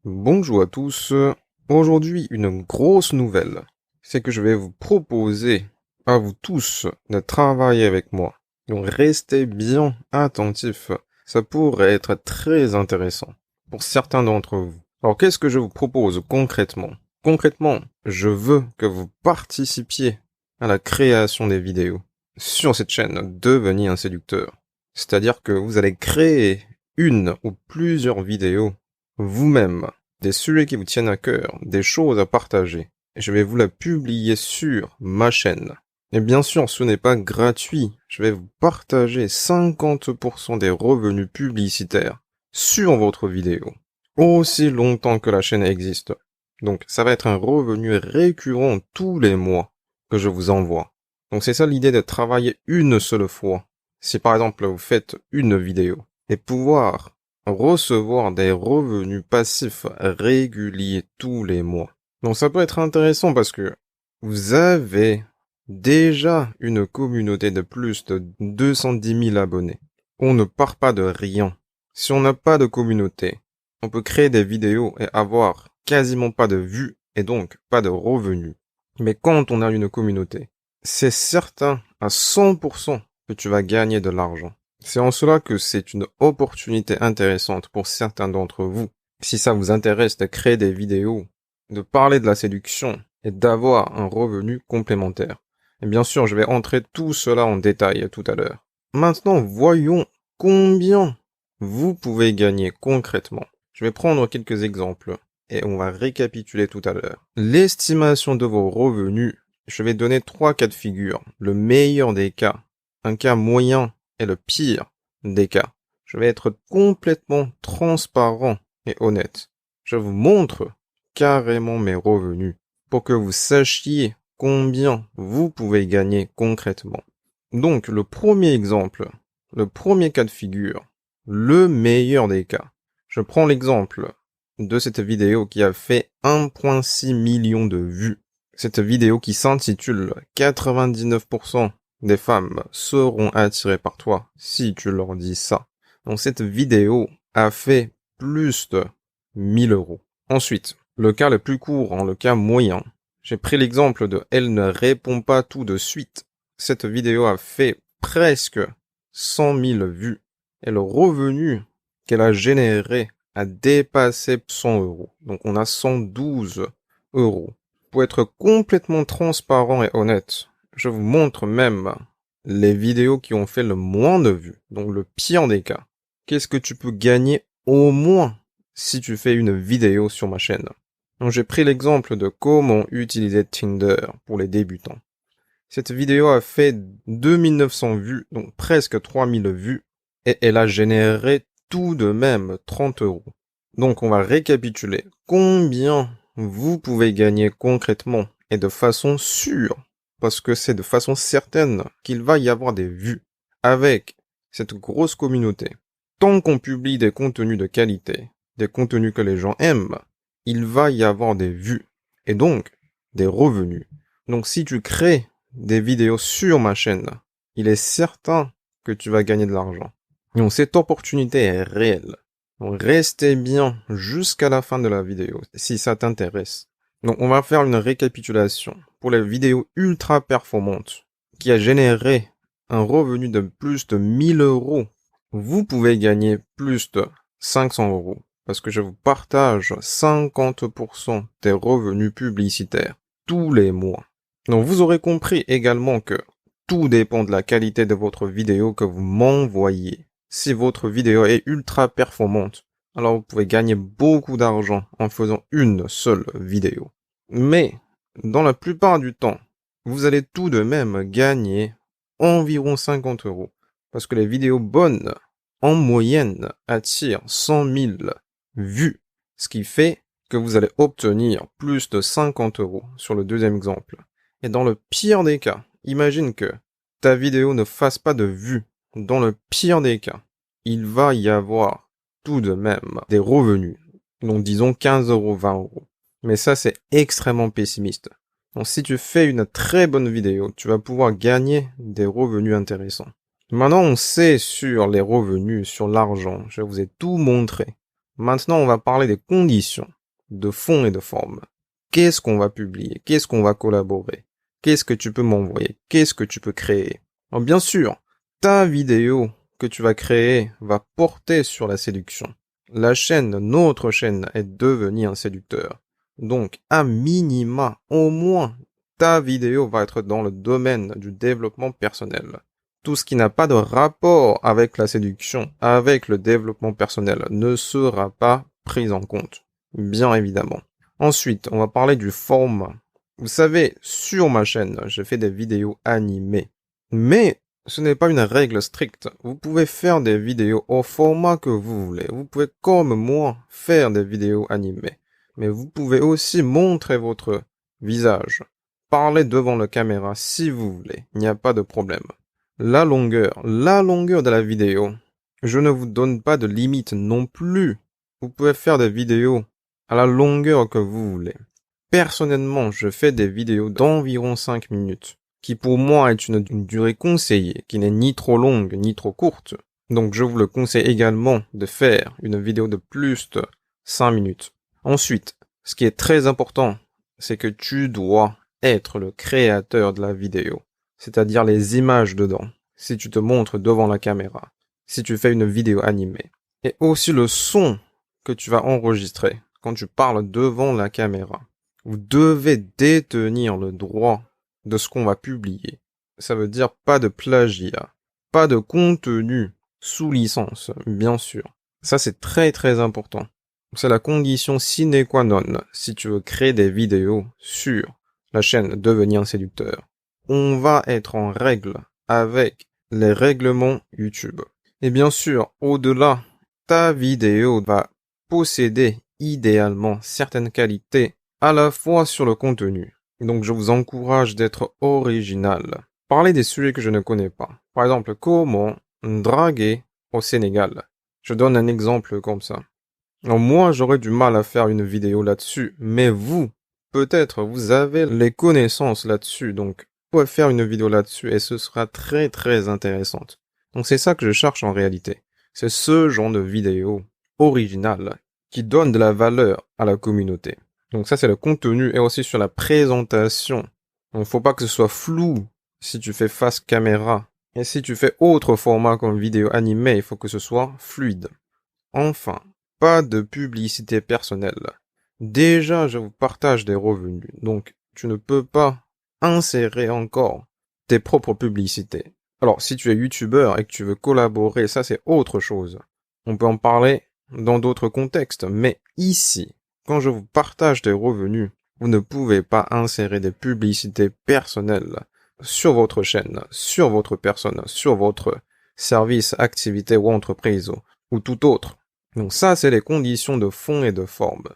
Bonjour à tous. Aujourd'hui, une grosse nouvelle. C'est que je vais vous proposer à vous tous de travailler avec moi. Donc restez bien attentifs. Ça pourrait être très intéressant pour certains d'entre vous. Alors qu'est-ce que je vous propose concrètement? Concrètement, je veux que vous participiez à la création des vidéos sur cette chaîne Devenir un séducteur. C'est-à-dire que vous allez créer une ou plusieurs vidéos vous-même, des sujets qui vous tiennent à cœur, des choses à partager. Et je vais vous la publier sur ma chaîne. Et bien sûr, ce n'est pas gratuit. Je vais vous partager 50% des revenus publicitaires sur votre vidéo, aussi longtemps que la chaîne existe. Donc, ça va être un revenu récurrent tous les mois que je vous envoie. Donc, c'est ça l'idée de travailler une seule fois. Si par exemple, vous faites une vidéo et pouvoir recevoir des revenus passifs réguliers tous les mois. Donc ça peut être intéressant parce que vous avez déjà une communauté de plus de 210 000 abonnés. On ne part pas de rien. Si on n'a pas de communauté, on peut créer des vidéos et avoir quasiment pas de vues et donc pas de revenus. Mais quand on a une communauté, c'est certain à 100% que tu vas gagner de l'argent. C'est en cela que c'est une opportunité intéressante pour certains d'entre vous. Si ça vous intéresse de créer des vidéos, de parler de la séduction et d'avoir un revenu complémentaire. Et bien sûr, je vais entrer tout cela en détail tout à l'heure. Maintenant, voyons combien vous pouvez gagner concrètement. Je vais prendre quelques exemples et on va récapituler tout à l'heure. L'estimation de vos revenus, je vais donner 3 cas de figure. Le meilleur des cas, un cas moyen et le pire des cas. Je vais être complètement transparent et honnête. Je vous montre carrément mes revenus pour que vous sachiez combien vous pouvez gagner concrètement. Donc, le premier exemple, le premier cas de figure, le meilleur des cas. Je prends l'exemple de cette vidéo qui a fait 1,6 million de vues. Cette vidéo qui s'intitule 99% des femmes seront attirées par toi si tu leur dis ça. Donc cette vidéo a fait plus de 1000 euros. Ensuite, le cas le plus courant, le cas moyen. J'ai pris l'exemple de elle ne répond pas tout de suite. Cette vidéo a fait presque 100 000 vues et le revenu qu'elle a généré a dépassé 100 euros. Donc on a 112 euros. Pour être complètement transparent et honnête, je vous montre même les vidéos qui ont fait le moins de vues, donc le pire des cas. Qu'est-ce que tu peux gagner au moins si tu fais une vidéo sur ma chaîne? Donc j'ai pris l'exemple de comment utiliser Tinder pour les débutants. Cette vidéo a fait 2900 vues, donc presque 3000 vues, et elle a généré tout de même 30 euros. Donc on va récapituler. Combien vous pouvez gagner concrètement et de façon sûre, parce que c'est de façon certaine qu'il va y avoir des vues avec cette grosse communauté. Tant qu'on publie des contenus de qualité, des contenus que les gens aiment, il va y avoir des vues et donc des revenus. Donc si tu crées des vidéos sur ma chaîne, il est certain que tu vas gagner de l'argent. Donc cette opportunité est réelle. Donc restez bien jusqu'à la fin de la vidéo si ça t'intéresse. Donc on va faire une récapitulation pour les vidéos ultra performantes qui a généré un revenu de plus de 1000 euros. Vous pouvez gagner plus de 500 euros parce que je vous partage 50% des revenus publicitaires tous les mois. Donc vous aurez compris également que tout dépend de la qualité de votre vidéo que vous m'envoyez. Si votre vidéo est ultra performante, alors vous pouvez gagner beaucoup d'argent en faisant une seule vidéo. Mais, dans la plupart du temps, vous allez tout de même gagner environ 50 euros. Parce que les vidéos bonnes, en moyenne, attirent 100 000 vues. Ce qui fait que vous allez obtenir plus de 50 euros sur le deuxième exemple. Et dans le pire des cas, imagine que ta vidéo ne fasse pas de vues. Dans le pire des cas, il va y avoir tout de même des revenus. Donc disons 15 euros, 20 euros. Mais ça, c'est extrêmement pessimiste. Donc si tu fais une très bonne vidéo, tu vas pouvoir gagner des revenus intéressants. Maintenant, on sait sur les revenus, sur l'argent. Je vous ai tout montré. Maintenant, on va parler des conditions de fond et de forme. Qu'est-ce qu'on va publier? Qu'est-ce qu'on va collaborer? Qu'est-ce que tu peux m'envoyer? Qu'est-ce que tu peux créer? Alors, bien sûr, ta vidéo que tu vas créer va porter sur la séduction. Notre chaîne est devenue un séducteur. Donc, à minima, au moins, ta vidéo va être dans le domaine du développement personnel. Tout ce qui n'a pas de rapport avec la séduction, avec le développement personnel, ne sera pas pris en compte. Bien évidemment. Ensuite, on va parler du format. Vous savez, sur ma chaîne, je fais des vidéos animées. Mais ce n'est pas une règle stricte. Vous pouvez faire des vidéos au format que vous voulez. Vous pouvez, comme moi, faire des vidéos animées. Mais vous pouvez aussi montrer votre visage. Parler devant la caméra si vous voulez. Il n'y a pas de problème. La longueur de la vidéo. Je ne vous donne pas de limite non plus. Vous pouvez faire des vidéos à la longueur que vous voulez. Personnellement, je fais des vidéos d'environ 5 minutes, qui pour moi est une durée conseillée, qui n'est ni trop longue ni trop courte. Donc je vous le conseille également de faire une vidéo de plus de 5 minutes. Ensuite, ce qui est très important, c'est que tu dois être le créateur de la vidéo, c'est-à-dire les images dedans, si tu te montres devant la caméra, si tu fais une vidéo animée. Et aussi le son que tu vas enregistrer quand tu parles devant la caméra. Vous devez détenir le droit de ce qu'on va publier. Ça veut dire pas de plagiat, pas de contenu sous licence, bien sûr. Ça, c'est très très important. C'est la condition sine qua non si tu veux créer des vidéos sur la chaîne Devenir un séducteur. On va être en règle avec les règlements YouTube. Et bien sûr, au-delà, ta vidéo va posséder idéalement certaines qualités à la fois sur le contenu. Donc je vous encourage d'être original. Parlez des sujets que je ne connais pas. Par exemple, comment draguer au Sénégal. Je donne un exemple comme ça. Alors moi, j'aurais du mal à faire une vidéo là-dessus, mais vous, peut-être, vous avez les connaissances là-dessus, donc vous pouvez faire une vidéo là-dessus et ce sera très très intéressante. Donc c'est ça que je cherche en réalité. C'est ce genre de vidéo originale qui donne de la valeur à la communauté. Donc ça c'est le contenu et aussi sur la présentation. Donc faut pas que ce soit flou si tu fais face caméra. Et si tu fais autre format comme vidéo animée, il faut que ce soit fluide. Enfin, pas de publicité personnelle. Déjà, je vous partage des revenus, donc tu ne peux pas insérer encore tes propres publicités. Alors, si tu es youtubeur et que tu veux collaborer, ça c'est autre chose. On peut en parler dans d'autres contextes, mais ici, quand je vous partage des revenus, vous ne pouvez pas insérer des publicités personnelles sur votre chaîne, sur votre personne, sur votre service, activité ou entreprise ou tout autre. Donc ça, c'est les conditions de fond et de forme.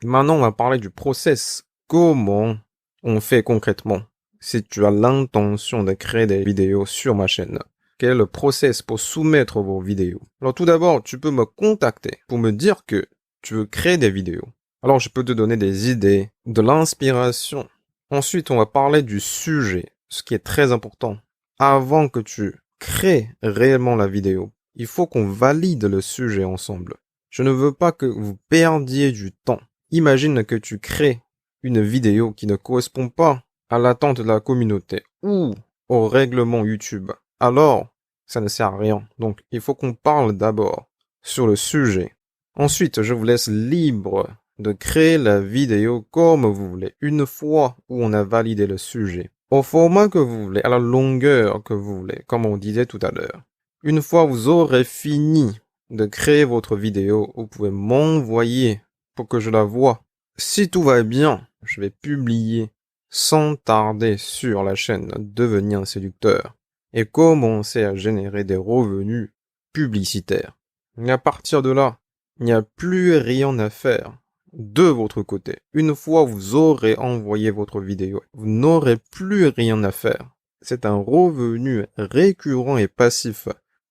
Maintenant, on va parler du process. Comment on fait concrètement si tu as l'intention de créer des vidéos sur ma chaîne? Quel est le process pour soumettre vos vidéos? Alors tout d'abord, tu peux me contacter pour me dire que tu veux créer des vidéos. Alors je peux te donner des idées, de l'inspiration. Ensuite, on va parler du sujet, ce qui est très important. Avant que tu crées réellement la vidéo, il faut qu'on valide le sujet ensemble. Je ne veux pas que vous perdiez du temps. Imagine que tu crées une vidéo qui ne correspond pas à l'attente de la communauté ou au règlement YouTube. Alors, ça ne sert à rien. Donc, il faut qu'on parle d'abord sur le sujet. Ensuite, je vous laisse libre de créer la vidéo comme vous voulez, une fois où on a validé le sujet. Au format que vous voulez, à la longueur que vous voulez, comme on disait tout à l'heure. Une fois vous aurez fini de créer votre vidéo, vous pouvez m'envoyer pour que je la voie. Si tout va bien, je vais publier sans tarder sur la chaîne Devenir un séducteur et commencer à générer des revenus publicitaires. Et à partir de là, il n'y a plus rien à faire de votre côté. Une fois vous aurez envoyé votre vidéo, vous n'aurez plus rien à faire. C'est un revenu récurrent et passif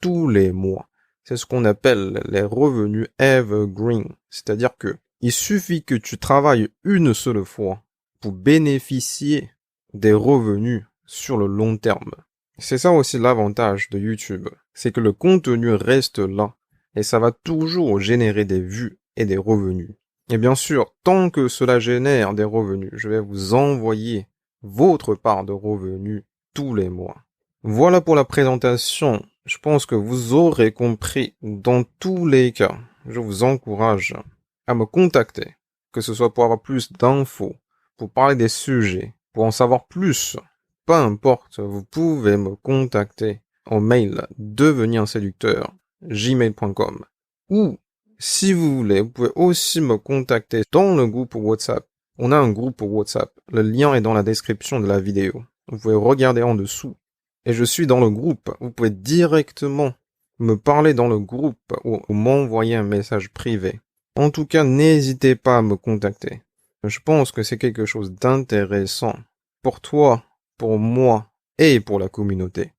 tous les mois. C'est ce qu'on appelle les revenus evergreen. C'est-à-dire que il suffit que tu travailles une seule fois pour bénéficier des revenus sur le long terme. C'est ça aussi l'avantage de YouTube. C'est que le contenu reste là et ça va toujours générer des vues et des revenus. Et bien sûr, tant que cela génère des revenus, je vais vous envoyer votre part de revenus tous les mois. Voilà pour la présentation. Je pense que vous aurez compris. Dans tous les cas, je vous encourage à me contacter, que ce soit pour avoir plus d'infos, pour parler des sujets, pour en savoir plus. Peu importe, vous pouvez me contacter en mail devenirunséducteur@gmail.com ou si vous voulez, vous pouvez aussi me contacter dans le groupe WhatsApp. On a un groupe WhatsApp. Le lien est dans la description de la vidéo. Vous pouvez regarder en dessous. Et je suis dans le groupe. Vous pouvez directement me parler dans le groupe ou m'envoyer un message privé. En tout cas, n'hésitez pas à me contacter. Je pense que c'est quelque chose d'intéressant pour toi, pour moi et pour la communauté.